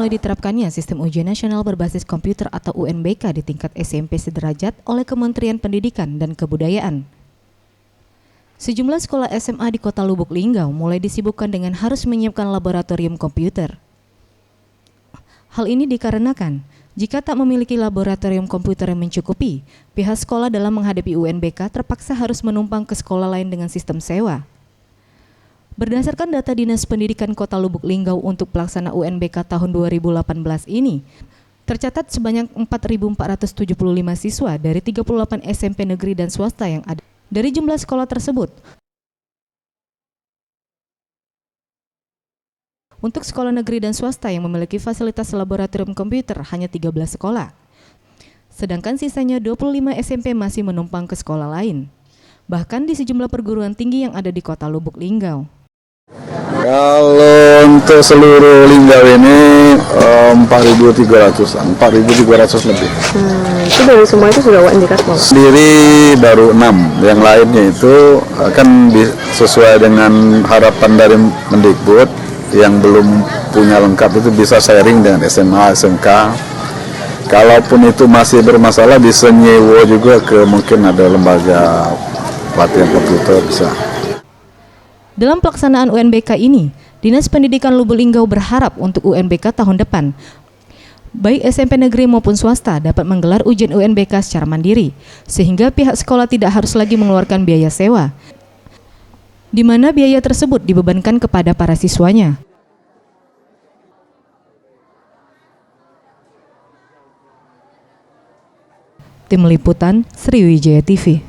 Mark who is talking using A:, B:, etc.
A: mulai diterapkannya sistem ujian nasional berbasis komputer atau UNBK di tingkat SMP sederajat oleh Kementerian Pendidikan dan Kebudayaan. Sejumlah sekolah SMA di Kota Lubuk Linggau mulai disibukkan dengan harus menyiapkan laboratorium komputer. Hal ini dikarenakan jika tak memiliki laboratorium komputer yang mencukupi, pihak sekolah dalam menghadapi UNBK terpaksa harus menumpang ke sekolah lain dengan sistem sewa. Berdasarkan data Dinas Pendidikan Kota Lubuk Linggau untuk pelaksana UNBK tahun 2018 ini, tercatat sebanyak 4.475 siswa dari 38 SMP negeri dan swasta yang ada. Dari jumlah sekolah tersebut, untuk sekolah negeri dan swasta yang memiliki fasilitas laboratorium komputer hanya 13 sekolah. Sedangkan sisanya 25 SMP masih menumpang ke sekolah lain. Bahkan di sejumlah perguruan tinggi yang ada di Kota Lubuk Linggau.
B: Kalau untuk seluruh Linggau ini 4.300 lebih.
C: Itu dari semua itu sudah UNBK semua?
B: Sendiri baru 6, yang lainnya itu kan sesuai dengan harapan dari Mendikbud yang belum punya lengkap itu bisa sharing dengan SMA, SMK. Kalaupun itu masih bermasalah bisa nyewa juga ke mungkin ada lembaga pelatihan komputer bisa.
A: Dalam pelaksanaan UNBK ini, Dinas Pendidikan Lubuk Linggau berharap untuk UNBK tahun depan, baik SMP negeri maupun swasta dapat menggelar ujian UNBK secara mandiri, sehingga pihak sekolah tidak harus lagi mengeluarkan biaya sewa, di mana biaya tersebut dibebankan kepada para siswanya. Tim Liputan Sriwijaya TV.